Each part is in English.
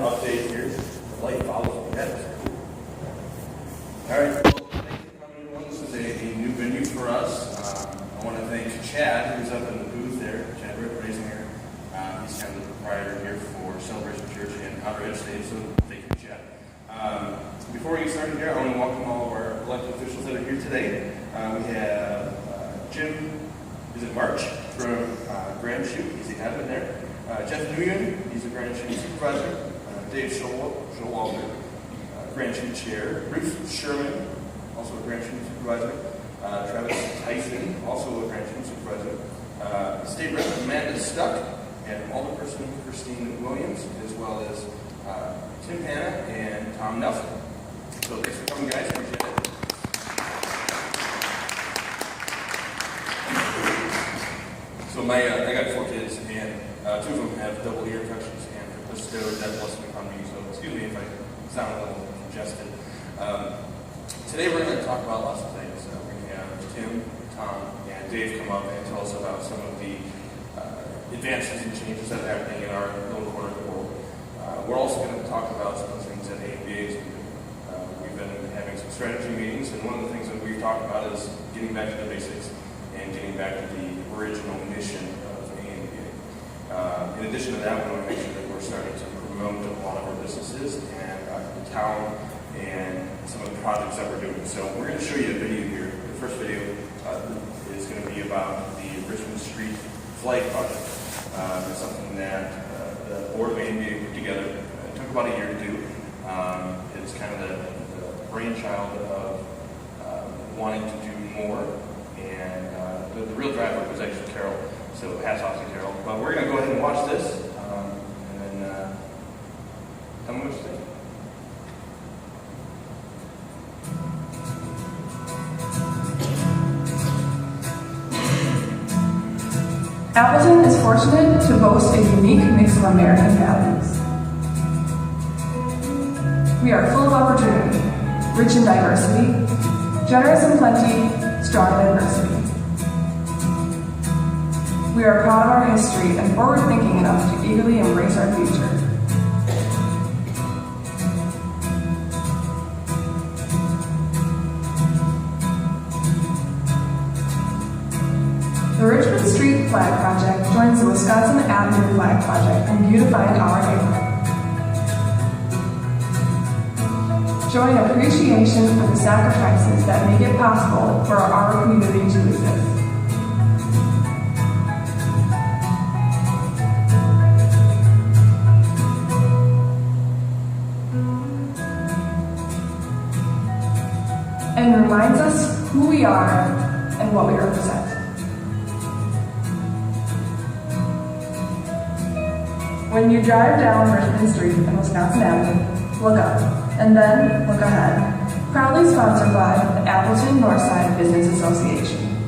update here. The light follows me. That is cool. All right. Well, thanks for coming, everyone. This is a new venue for us. I want to thank Chad, who's up in the booth there. Chad Raisinger. He's kind of the proprietor here for Celebration Church and Outer Edge State. So thank you, Chad. Before we get started here, I want to welcome all of our elected officials that are here today. We have Jim, is it March, from Grand Chute. He's the admin there. Jeff Nguyen, he's the Grand Chute supervisor. Dave Showalter, Grand Chute chair. Bruce Sherman, also a Grand Chute supervisor. Travis Tyson, also a Grand Chute supervisor. State Rep Amanda Stuck, and Alderperson Christine Williams, as well as Tim Hanna and Tom Nelson. So thanks for coming, guys. Appreciate it. So I got 4 kids, and 2 of them have double ear infections, and bestowed that blessing upon me. So excuse me if I sound a little congested. Today we're going to talk about lots of things. We're going to have Tim, Tom, and Dave come up and tell us about some of the advances and changes that are happening in our little corner of the world. We're also going to talk about some of the things that AMBA is doing. We've been having some strategy meetings, and one of the things that we've talked about is getting back to the basics and getting back to the original mission of AMBA. In addition to that, we want to make sure that we're starting to promote a lot of our businesses and the town and some of the projects that we're doing. So we're going to show you a video here. The first video is going to be about the Richmond Street Flag Project. It's something that the Board of AMBA put together. It took about a year to do. It's kind of the brainchild of wanting to do more. And the real driver was actually Carol. So hats off to Carol. But we're going to go ahead and watch this. And then tell me what you think. Appleton is fortunate to boast a unique mix of American values. We are full of opportunity, rich in diversity, generous in plenty, strong in adversity. We are proud of our history and forward-thinking enough to eagerly embrace our future. The Richmond Street Flag Project joins the Wisconsin Avenue Flag Project in beautifying our neighborhood. Showing appreciation for the sacrifices that make it possible for our community to exist. And reminds us who we are and what we represent. When you drive down Richmond Street and Wisconsin Avenue, look up, and then look ahead. Proudly sponsored by the Appleton Northside Business Association.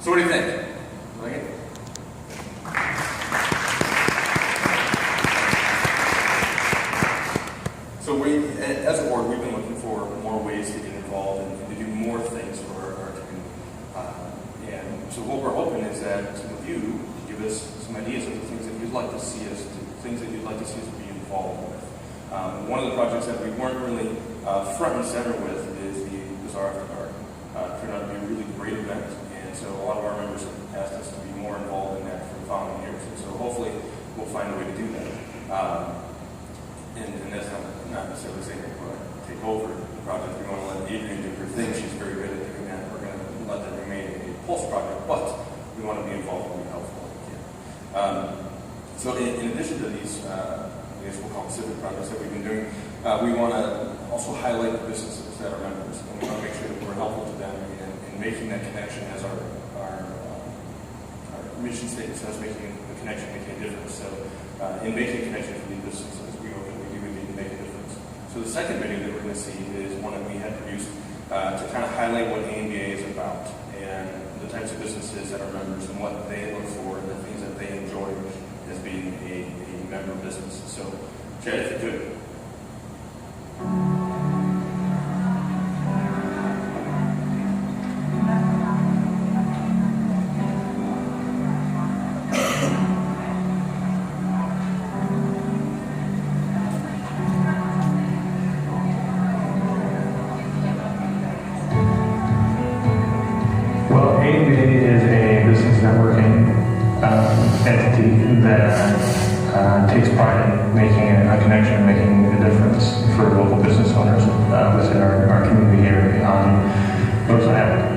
So what do you think? Like it? So as a board, we've been looking for more ways to get involved and to do more things for our community. And so what we're hoping is that some of you give us some ideas of the things that you'd like to see us do, things that you'd like to see us be involved with. One of the projects that we weren't really front and center with is the Bazaar After Dark. Turned out to be a really great event, and so a lot of our members have asked us to be more involved in that for the following years. And so hopefully we'll find a way to do that. And that's not necessarily saying that we're going to take over the project. We want to let Adrienne do her thing. She's very good at doing that. We're going to let that remain a pulse project, but we want to be involved and be helpful if we can. So in addition to these, I guess we'll call them civic projects that we've been doing, we want to also highlight the businesses that are members, and we want to make sure that we're helpful to them in making that connection as our mission statement says, making the connection, making a difference. So in making a connection for these businesses, we need to make a difference. So the second video that we're going to see is one that we had produced to kind of highlight what AMBA is about and the types of businesses that are members and what they look for and the things that they enjoy as being a member business. So, Chad, if you could. entity that takes pride in making a connection, making a difference for local business owners within our community here on Northside Appleton.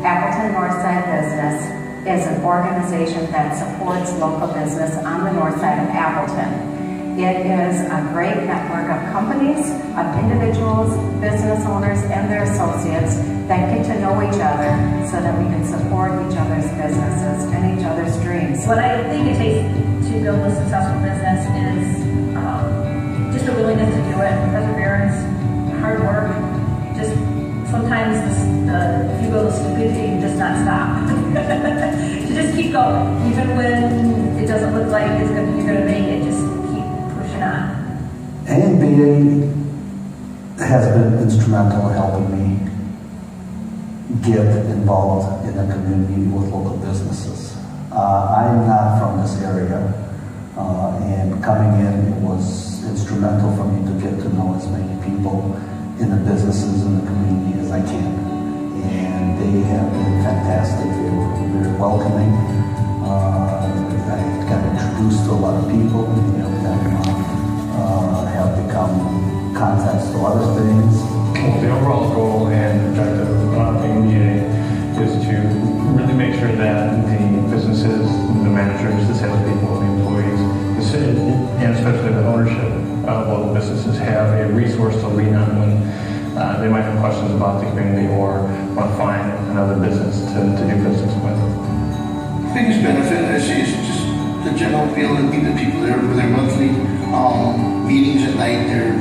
Appleton Northside Business is an organization that supports local business on the north side of Appleton. It is a great network of companies, of individuals, business owners, and their associates that get to know each other so that we can support each other's businesses and each other's dreams. What I think it takes to build a successful business is just a willingness to do it, perseverance, hard work. Just sometimes if you build a stupidity, you just not stop. You just keep going, even when it doesn't look like you're going to make it. Just keep pushing on. A&BA has been instrumental in helping me get involved in the community with local businesses. I'm not from this area, and coming in, it was instrumental for me to get to know as many people in the businesses in the community as I can. And they have been fantastic. They were very welcoming. I got introduced to a lot of people, and have become contacts to other things. Well, the overall goal and objective of AMBA is to really make sure that the businesses, the managers, the salespeople, the employees, the city, and especially the ownership of local businesses have a resource to lean on when they might have questions about the community or want to find another business to do business with. The biggest benefit I see is just the general feeling of meeting the people there for their monthly meetings at night, their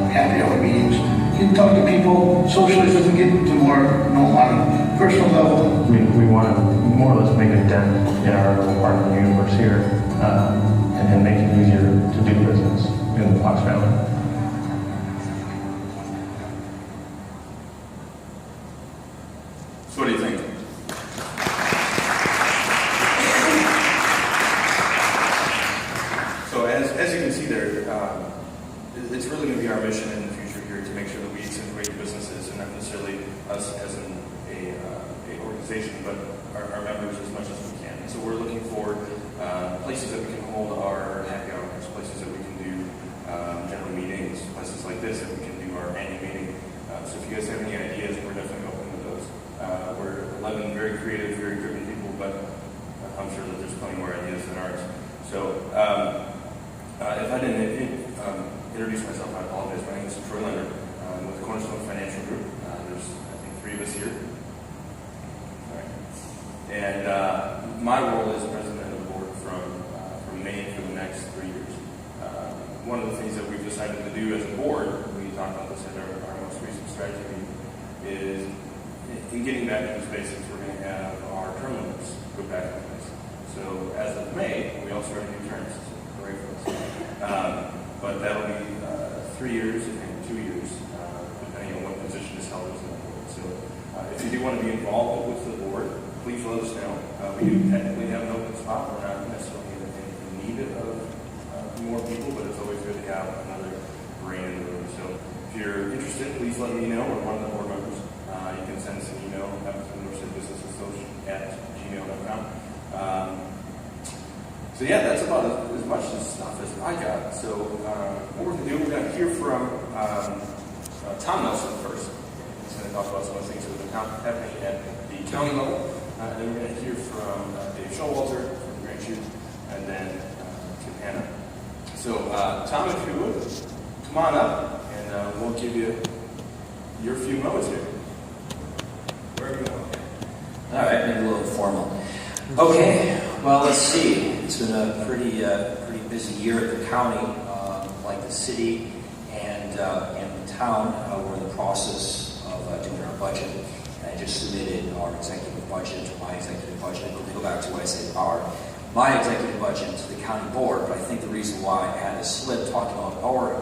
happy hour meetings. You can talk to people, socialize with them, get to more, on a personal level. We want to more or less make a dent in our little part of the universe here and make it easier to do business in the Fox Valley. So what do you think? So as you can see there, it's really going to be our mission in the future here to make sure that we accentuate businesses and not necessarily us as an organization, but our members as much as we can. And so we're looking for places that we can hold our happy hours, places that we can do general meetings, places like this that we can do our annual meeting. So if you guys have any ideas, we're definitely open to those. We're 11 very creative, very driven people, but I'm sure that there's plenty more ideas than ours. So if I didn't introduce myself, I apologize. My name is Troy Leonard. I'm with Cornerstone Financial Group. There's, I think, 3 of us here. All right. And my role is president of the board from May for the next 3 years. One of the things that we've decided to do as a board, we talked about this at our most recent strategy meeting, is in getting back to the basics, we're going to have our term limits go back in place. So as of May, we all started new terms. So great for us. But that'll be 3 years and 2 years, depending on what position is held within the board. So if you do want to be involved with the board, please let us know. We do technically have an open spot. We're not necessarily in need of more people, but it's always good to have another brain in the room. So if you're interested, please let me know or one of the board members. You can send us an email, appletonnorthsidebusinessassociation@gmail.com. So yeah, that's about as much stuff as I got. So what we're going to do, we're going to hear from Tom Nelson first. He's going to talk about some of the things that have been happening at the county level. And then we're going to hear from Dave Showalter from Grand Chute, and then Tim Hanna. So Tom, if you would, come on up, and we'll give you your few moments here. Wherever you want. All right, maybe a little formal. Okay, well, let's see. It's been a pretty busy year at the county, like the city and the town. We're in the process of doing our budget. And I just submitted our executive budget, my executive budget. Let me go back to what I said, my executive budget to the county board. But I think the reason why I had a slip talking about our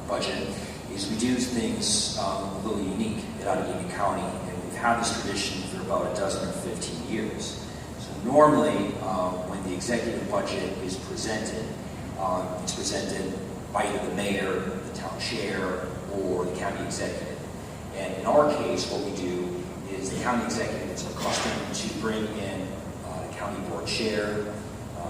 budget is we do things a little unique at Outagamie County, and we've had this tradition for about 12 or 15 years. So normally, when the executive budget is presented, it's presented by either the mayor, the town chair, or the county executive. And in our case, what we do is the county executive is accustomed to bring in the county board chair,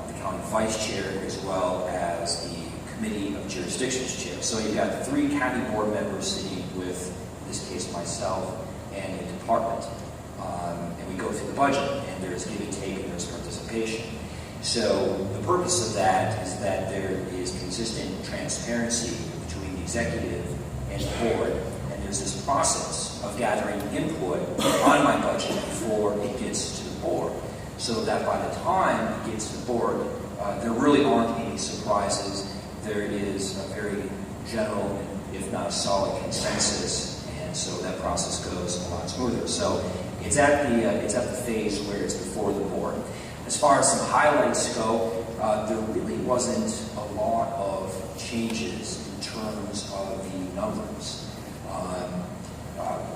the county vice chair, as well as the committee of jurisdictions chair. So you've got 3 county board members sitting with, in this case, myself and a department. And we go through the budget, and there's give and take, and there's participation. So the purpose of that is that there is consistent transparency between the executive and the board, and there's this process of gathering input on my budget before it gets to the board, so that by the time it gets to the board, there really aren't any surprises. There is a very general, if not solid, consensus, and so that process goes a lot smoother. So it's at the phase where it's before the board. As far as some highlights go, there really wasn't a lot of changes in terms of the numbers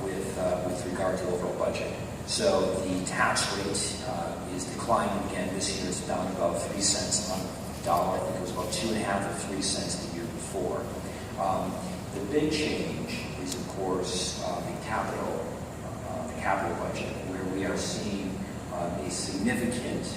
with regard to the overall budget. So the tax rate is declining again this year. It's down about 3 cents on the dollar. I think it was about 2.5 or 3 cents the year before. The big change is, of course, the capital budget, where we are seeing a significant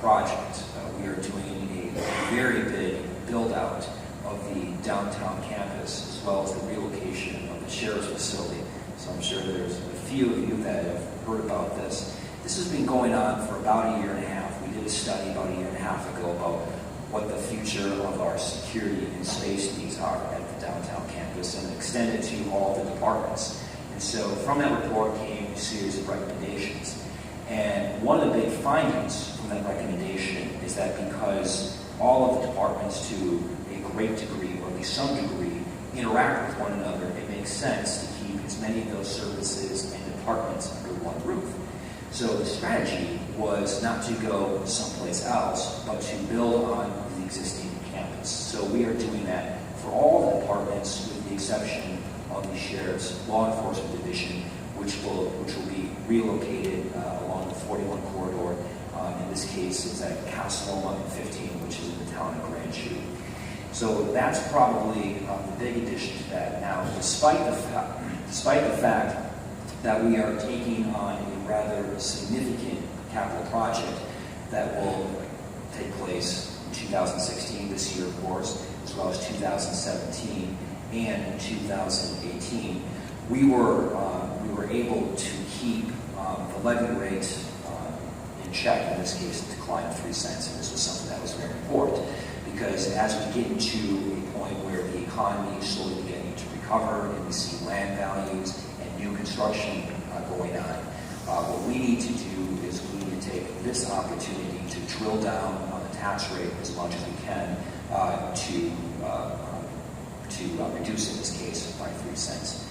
project. We are doing a very big build-out of the downtown campus, as well as the relocation of the sheriff's facility. So I'm sure there's a few of you that have heard about this. This has been going on for about 1.5 years. We did a study about 1.5 years ago about what the future of our security and space needs are at the downtown campus, and extended to all the departments. And so from that report came a series of recommendations. And one of the big findings from that recommendation is that because all of the departments, to a great degree, or at least some degree, interact with one another, it makes sense to keep as many of those services and departments under one roof. So the strategy was not to go someplace else, but to build on the existing campus. So we are doing that for all the departments, with the exception of the Sheriff's Law Enforcement Division, which will be relocated along the 41 corridor. In this case, it's at Castle 115, which is in the town of Grand Chute. So that's probably the big addition to that. Now, despite the fact that we are taking on a rather significant capital project that will take place in 2016, this year, of course, as well as 2017 and 2018, we were able to keep the levy rate in check. In this case, a decline of 3 cents, and this was something that was very important, because as we get into a point where the economy is slowly beginning to recover, and we see land values and new construction going on, what we need to do is we need to take this opportunity to drill down on the tax rate as much as we can to reduce, in this case, by 3 cents.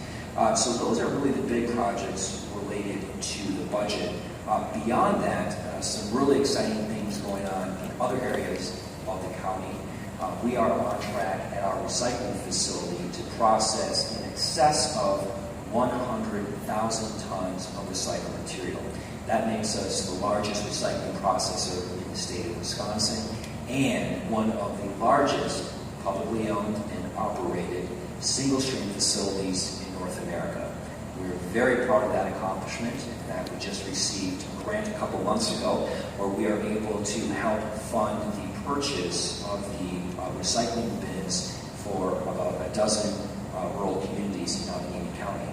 So those are really the big projects related to the budget. Beyond that, some really exciting things going on in other areas of the county. We are on track at our recycling facility to process in excess of 100,000 tons of recycled material. That makes us the largest recycling processor in the state of Wisconsin, and one of the largest publicly owned and operated single-stream facilities in North America. We're very proud of that accomplishment. In fact, we just received a grant a couple months ago where we are able to help fund the purchase of the recycling bins for about a dozen rural communities in Allegheny County.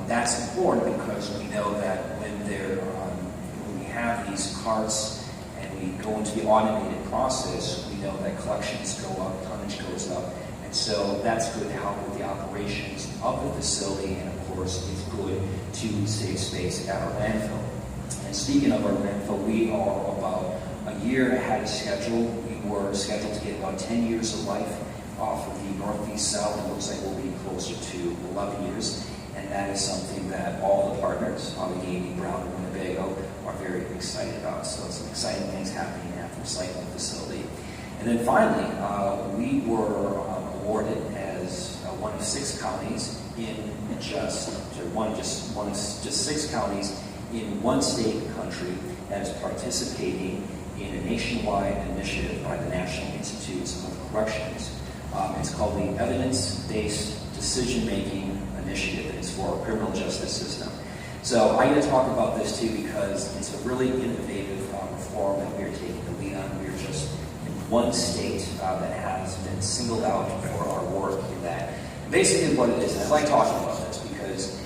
That's important because we know that when we have these carts and we go into the automated process, we know that collections go up, tonnage goes up, and so that's good to help with the operations of the facility, and of course it's good to save space at our landfill. And speaking of our landfill, we are about a year ahead of schedule. We were scheduled to get about 10 years of life off of the northeast south. It looks like we'll be closer to 11 years. And that is something that all the partners, Allegheny, Brown, and Winnebago, are very excited about. So some exciting things happening at the recycling facility. And then finally, we were awarded as one of 6 counties in just 6 counties in one state of the country that is participating in a nationwide initiative by the National Institutes of Corrections. It's called the Evidence-Based Decision-Making Initiative, and it's for our criminal justice system. So I'm going to talk about this too because it's a really innovative reform that we are taking the lead on. We are just one state that has been singled out for our work in that. Basically what it is, and I like talking about this because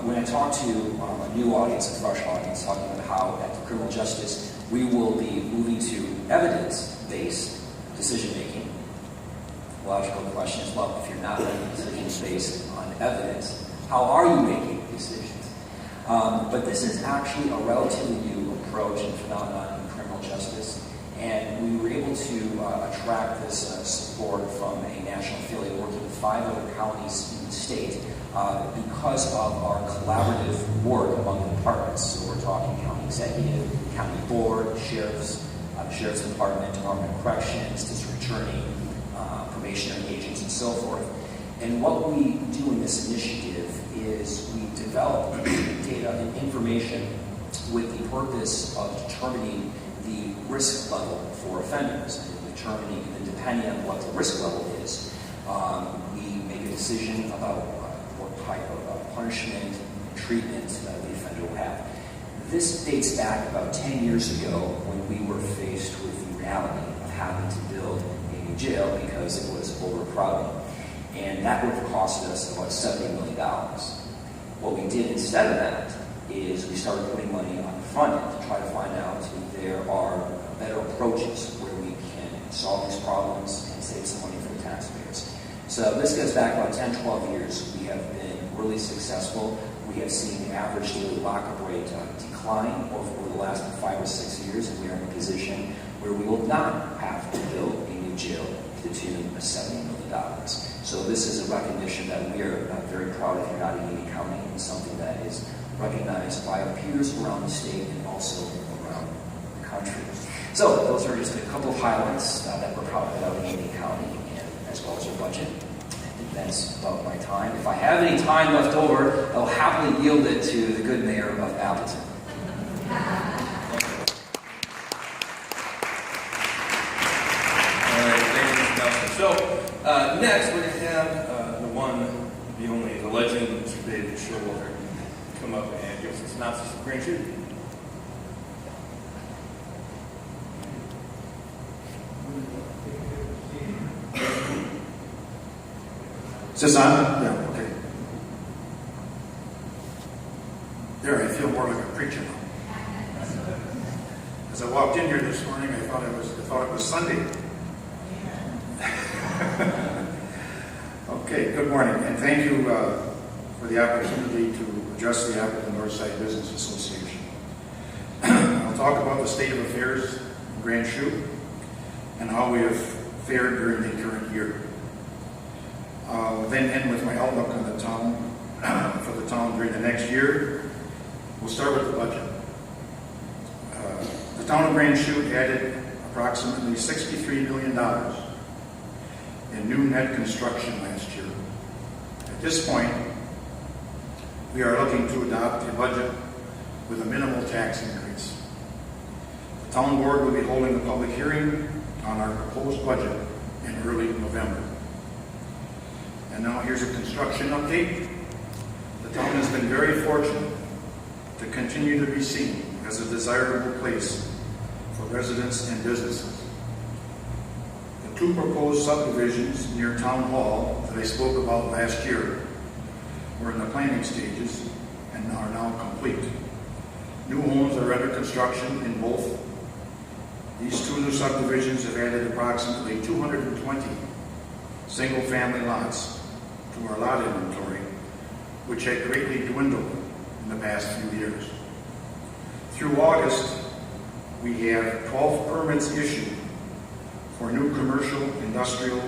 when I talk to a new audience, a fresh audience, talking about how at the criminal justice we will be moving to evidence-based decision-making. Logical question is, well, if you're not making decisions based on evidence, how are you making decisions? But this is actually a relatively new approach and phenomenon in criminal justice, and we were able to attract this support from a national affiliate working with 5 other counties in the state because of our collaborative work among the departments. So we're talking county executive, county board, sheriff's department, Department of Corrections, district attorney, probationary agents, and so forth. And what we do in this initiative is we develop data and information with the purpose of determining the risk level for offenders, and determining, and depending on what the risk level is, we make a decision about what type of punishment and treatment the offender will have. This dates back about 10 years ago when we were faced with the reality of having to build a new jail because it was overcrowded. And that would have costed us about $70 million. What we did instead of that is we started putting money on the front end to try to find out if there are better approaches where we can solve these problems and save some money for the taxpayers. So this goes back about 10, 12 years. We have been really successful. We have seen the average daily lockup rate decline over the last 5 or 6 years, and we are in a position where we will not have to build a new jail to the tune of $70 million. So this is a recognition that we are very proud of here in Union County, and something that is recognized by our peers around the state and also around the country. So those are just a couple of highlights that we're proud of in Union County, and as well as our budget. I think that's about my time. If I have any time left over, I'll happily yield it to the good mayor of Appleton. So, next we're going to have the one, the only, the legend, Mr. David Sherwood, come up and give us a synopsis of Grand Chute. Is this on? Yeah, okay. There, I feel more like a preacher now. As I walked in here this morning, I thought it was Sunday. Okay, good morning, and thank you for the opportunity to address the Appleton Northside Business Association. I'll talk about the state of affairs in Grand Chute and how we have fared during the current year. I'll then end with my outlook on the town, for the town during the next year. We'll start with the budget. The town of Grand Chute added approximately $63 million in new net construction last year. At this point, we are looking to adopt a budget with a minimal tax increase. The town board will be holding a public hearing on our proposed budget in early November. And now here's a construction update. The town has been very fortunate to continue to be seen as a desirable place for residents and businesses. The 2 proposed subdivisions near Town Hall that I spoke about last year were in the planning stages and are now complete. New homes are under construction in both. These 2 new subdivisions have added approximately 220 single-family lots to our lot inventory, which had greatly dwindled in the past few years. Through August, we have 12 permits issued for new commercial, industrial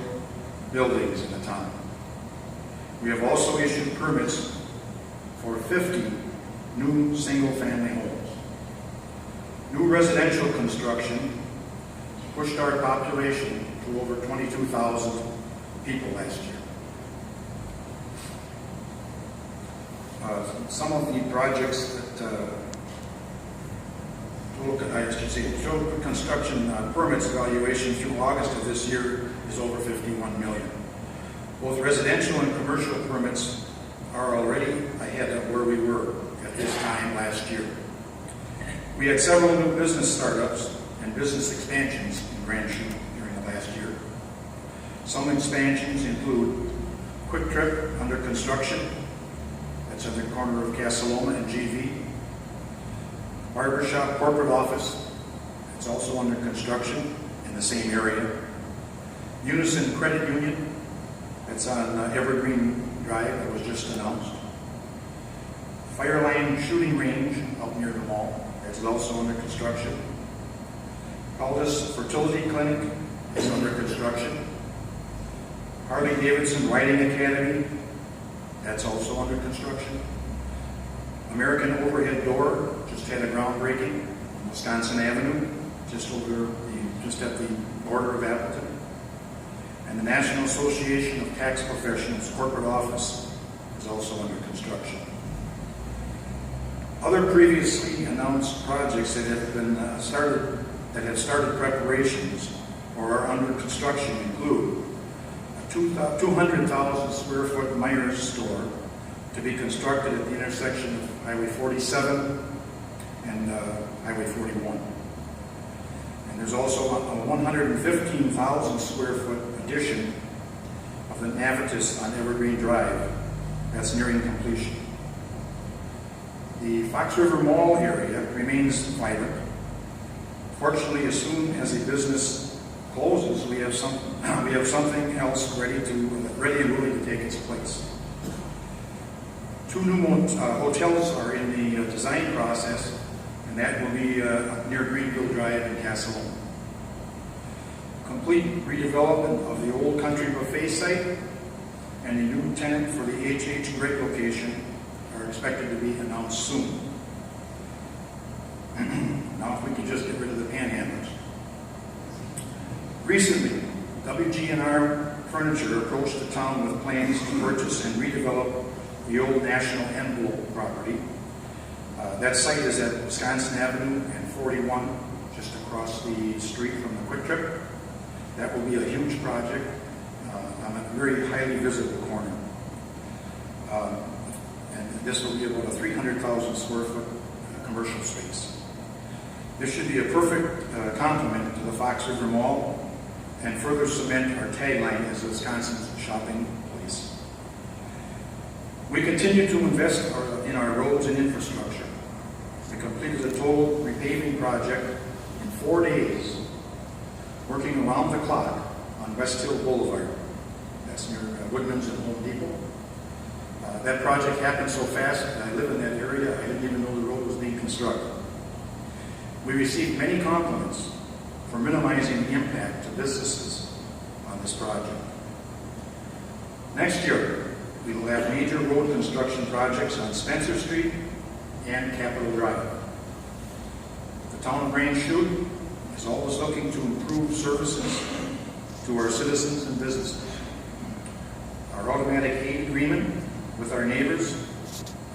buildings in the town. We have also issued permits for 50 new single-family homes. New residential construction pushed our population to over 22,000 people last year. Some of the projects that total construction permits evaluation through August of this year is over 51 million. Both residential and commercial permits are already ahead of where we were at this time last year. We had several new business startups and business expansions in Grand Chute during last year. Some expansions include Quick Trip under construction. That's on the corner of Casaloma and GV. Barbershop corporate office. It's also under construction in the same area. Unison Credit Union. That's on Evergreen Drive that was just announced. Fireline Shooting Range up near the mall. That's also under construction. Aldous Fertility Clinic is under construction. Harley Davidson Riding Academy. That's also under construction. American Overhead Door just had a groundbreaking on Wisconsin Avenue, just at the border of Appleton. And the National Association of Tax Professionals corporate office is also under construction. Other previously announced projects that have started preparations or are under construction include a 200,000 square foot Myers store to be constructed at the intersection of Highway 47 and Highway 41. And there's also a 115,000 square foot addition of the Navitas on Evergreen Drive that's nearing completion. The Fox River Mall area remains vibrant. Fortunately, as soon as a business closes, we have something else ready and willing to take its place. 2 new hotels are in the design process, and that will be near Greenville Drive in Casaloma. Complete redevelopment of the old Country Buffet site and a new tenant for the H.H. Gregg location are expected to be announced soon. Now, if we could just get rid of the panhandlers. Recently, WG&R Furniture approached the town with plans to purchase and redevelop the old National Envelope property. That site is at Wisconsin Avenue and 41, just across the street from the Quick Trip. That will be a huge project on a very highly visible corner. And this will be about a 300,000 square foot commercial space. This should be a perfect complement to the Fox River Mall and further cement our tagline as Wisconsin's shopping place. We continue to invest in our roads and infrastructure. We completed a total repaving project in 4 days, working around the clock on West Hill Boulevard. That's near Woodman's and Home Depot. That project happened so fast that I live in that area, I didn't even know the road was being constructed. We received many compliments for minimizing the impact to businesses on this project. Next year, we will have major road construction projects on Spencer Street and Capitol Drive. The town of Grand Chute is always looking to improve services to our citizens and businesses. Our automatic aid agreement with our neighbors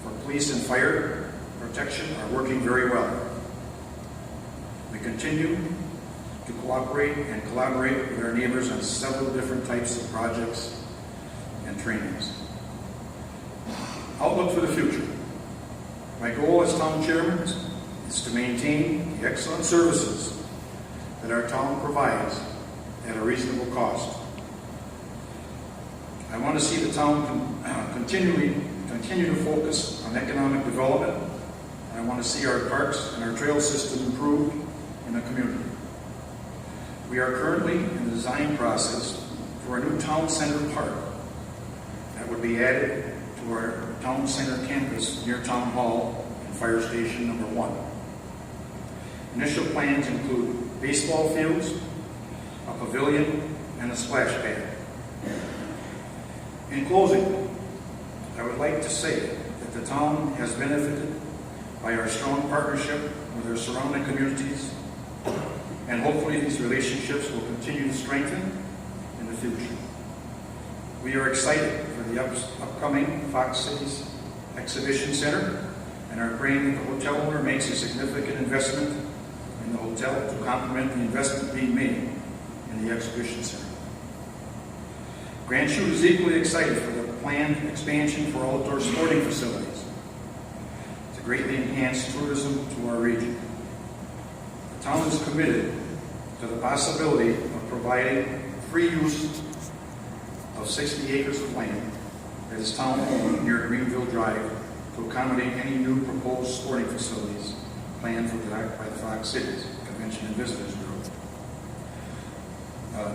for police and fire protection are working very well. We continue to cooperate and collaborate with our neighbors on several different types of projects and trainings. Outlook for the future. My goal as town chairman is to maintain the excellent services that our town provides at a reasonable cost. I want to see the town continue to focus on economic development. I want to see our parks and our trail system improved in the community. We are currently in the design process for a new town center park that would be added to our town center campus near Town Hall and Fire Station number 1. Initial plans include baseball fields, a pavilion, and a splash pad. In closing, I would like to say that the town has benefited by our strong partnership with our surrounding communities, and hopefully these relationships will continue to strengthen in the future. We are excited for the upcoming Fox Cities Exhibition Center and are praying that the hotel owner makes a significant investment in the hotel to complement the investment being made in the Exhibition Center. Grand Chute is equally excited for the planned expansion for outdoor sporting facilities to greatly enhance tourism to our region. The town is committed to the possibility of of providing free use of 60 acres of land that is town-owned near Greenville Drive to accommodate any new proposed sporting facilities planned by the Fox Cities Convention and Visitors Bureau.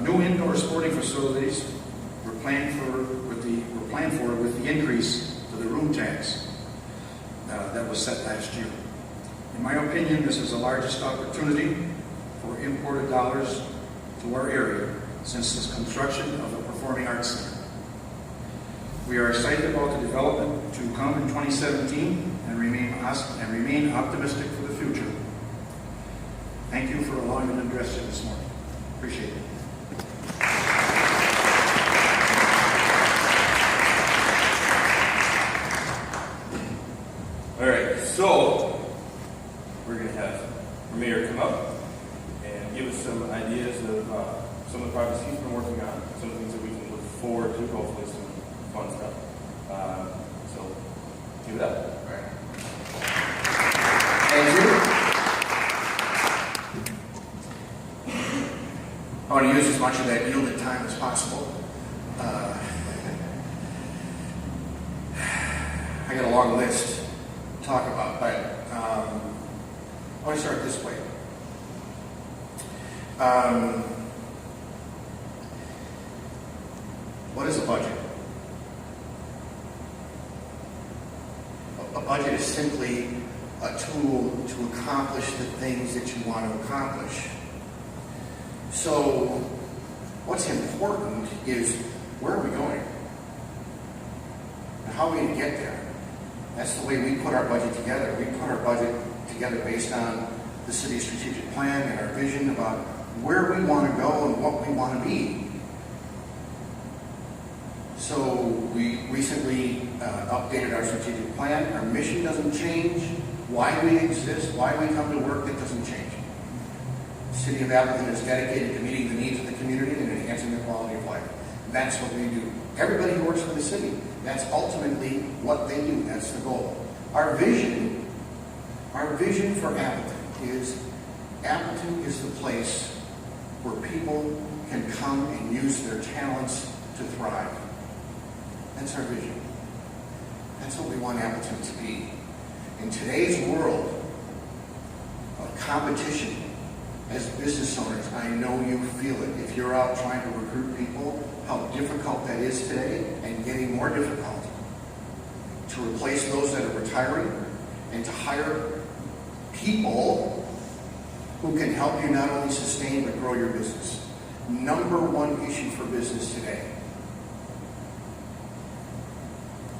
New indoor sporting facilities were planned for with the increase to the room tax that was set last year. In my opinion, this is the largest opportunity for imported dollars to our area since the construction of the Performing Arts Center. We are excited about the development to come in 2017 and remain optimistic for the future. Thank you for allowing me to address you this morning. Appreciate it. All right, so we're going to have the mayor come up and give us some ideas of some of the projects he's been working on, some of the things that we can look forward to, hopefully some fun stuff. So, give it up. All right. Thank you. I want to use as much of that yielded time as possible. I got a long list to talk about, but I want to start this way. What is a budget? A budget is simply a tool to accomplish the things that you want to accomplish. So, what's important is where are we going? And how are we going to get there? That's the way we put our budget together. We put our budget together based on the city's strategic plan and our vision about where we want to go and what we want to be. So we recently updated our strategic plan. Our mission doesn't change. Why we exist, why we come to work, that doesn't change. The city of Appleton is dedicated to meeting the needs of the community and enhancing their quality of life. That's what we do. Everybody who works for the city, that's ultimately what they do. That's the goal. Our vision for Appleton is the place where people can come and use their talents to thrive. That's our vision. That's what we want Appleton to be. In today's world of competition, as business owners, I know you feel it. If you're out trying to recruit people, how difficult that is today, and getting more difficult to replace those that are retiring and to hire people who can help you not only sustain but grow your business. Number one issue for business today.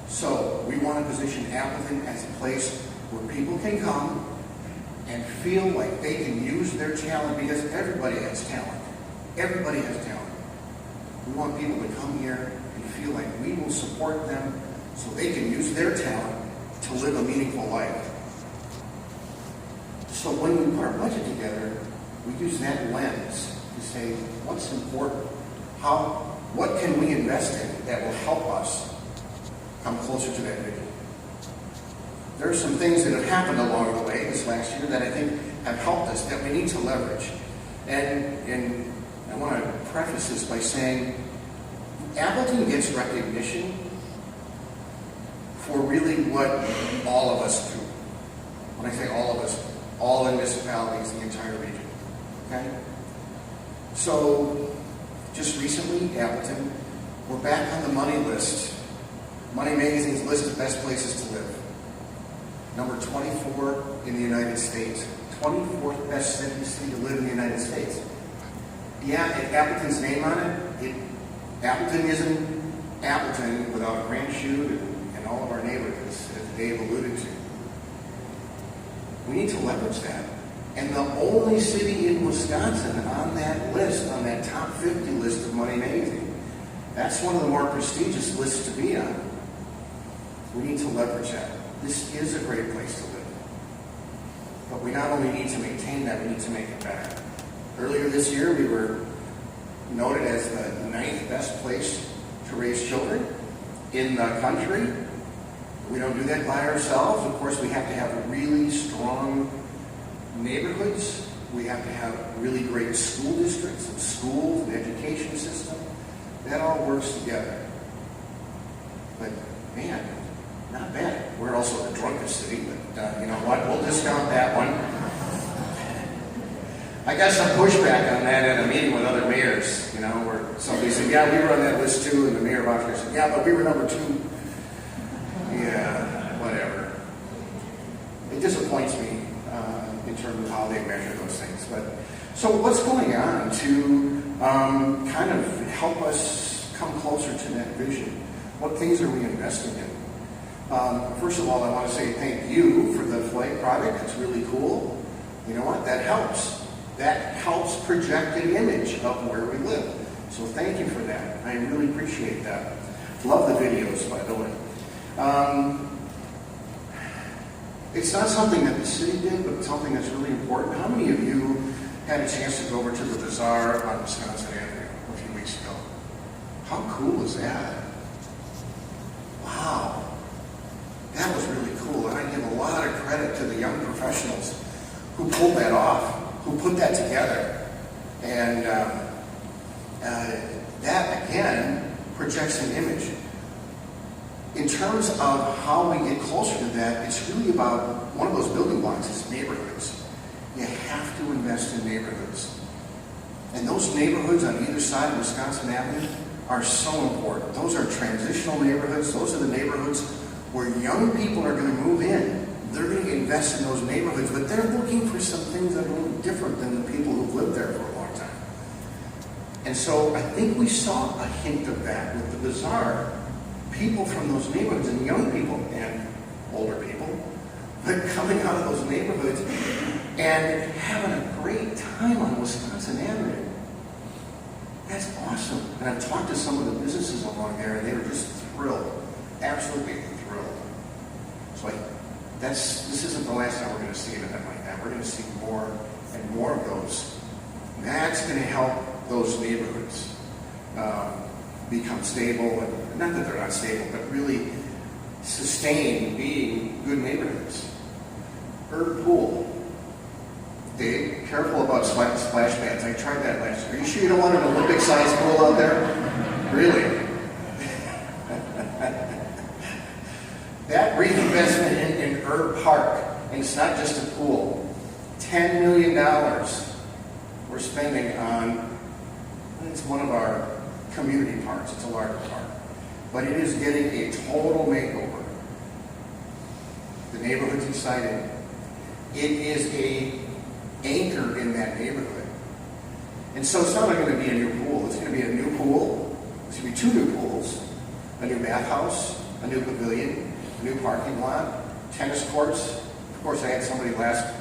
So we want to position Appleton as a place where people can come and feel like they can use their talent, because everybody has talent. Everybody has talent. We want people to come here and feel like we will support them so they can use their talent to live a meaningful life. So when we put our budget together, we use that lens to say, what's important? What can we invest in that will help us come closer to that vision? There are some things that have happened along the way this last year that I think have helped us, that we need to leverage. And I want to preface this by saying Appleton gets recognition for really what all of us do. When I say all of us, all the municipalities, the entire region. Okay? So, just recently, Appleton, we're back on the Money list. Money Magazine's list of best places to live. Number 24 in the United States. 24th best city to live in the United States. Yeah, it Appleton's name on it. Appleton isn't Appleton without Grand Chute and all of our neighborhoods, as Dave alluded to. We need to leverage that. And the only city in Wisconsin on that list, on that top 50 list of Money Magazine, that's one of the more prestigious lists to be on. We need to leverage that. This is a great place to live. But we not only need to maintain that, we need to make it better. Earlier this year, we were noted as the 9th best place to raise children in the country. We don't do that by ourselves. Of course, we have to have really strong neighborhoods. We have to have really great school districts. and schools and education system. That all works together. But man, not bad. We're also the drunkest city, but you know what? We'll discount that one. I got some pushback on that at a meeting with other mayors, you know, where somebody said, yeah, we were on that list too, and the mayor of Oxford said, yeah, but we were number 2. Yeah, whatever. It disappoints me in terms of how they measure those things. But so what's going on to kind of help us come closer to that vision? What things are we investing in? First of all, I want to say thank you for the flag project. It's really cool. You know what? That helps. That helps project an image of where we live. So thank you for that. I really appreciate that. Love the videos, by the way. It's not something that the city did, but something that's really important. How many of you had a chance to go over to the bazaar on Wisconsin Avenue a few weeks ago? How cool is that? Wow. That was really cool. And I give a lot of credit to the young professionals who pulled that off, who put that together. And that, again, projects an image. In terms of how we get closer to that, it's really about, one of those building blocks is neighborhoods. You have to invest in neighborhoods. And those neighborhoods on either side of Wisconsin Avenue are so important. Those are transitional neighborhoods. Those are the neighborhoods where young people are going to move in. They're going to invest in those neighborhoods, but they're looking for some things that are a little different than the people who've lived there for a long time. And so I think we saw a hint of that with the bazaar. People from those neighborhoods, and young people and older people, but coming out of those neighborhoods and having a great time on Wisconsin Avenue. That's awesome. And I've talked to some of the businesses along there, and they were just thrilled, absolutely thrilled. So this isn't the last time we're going to see an event like that. We're going to see more and more of those. And that's going to help those neighborhoods become stable, and not that they're not stable, but really sustain being good neighborhoods. Herb Pool. Dave, careful about splash pads. I tried that last year. Are you sure you don't want an Olympic-sized pool out there? Really? That reinvestment in Herb Park, and it's not just a pool, $10 million we're spending on, it's one of our community parks. It's a larger park. But it is getting a total makeover. The neighborhood's exciting. It is a anchor in that neighborhood. And so it's not going to be a new pool. It's going to be a new pool. It's going to be 2 new pools, a new bathhouse, a new pavilion, a new parking lot, tennis courts. Of course, I had somebody last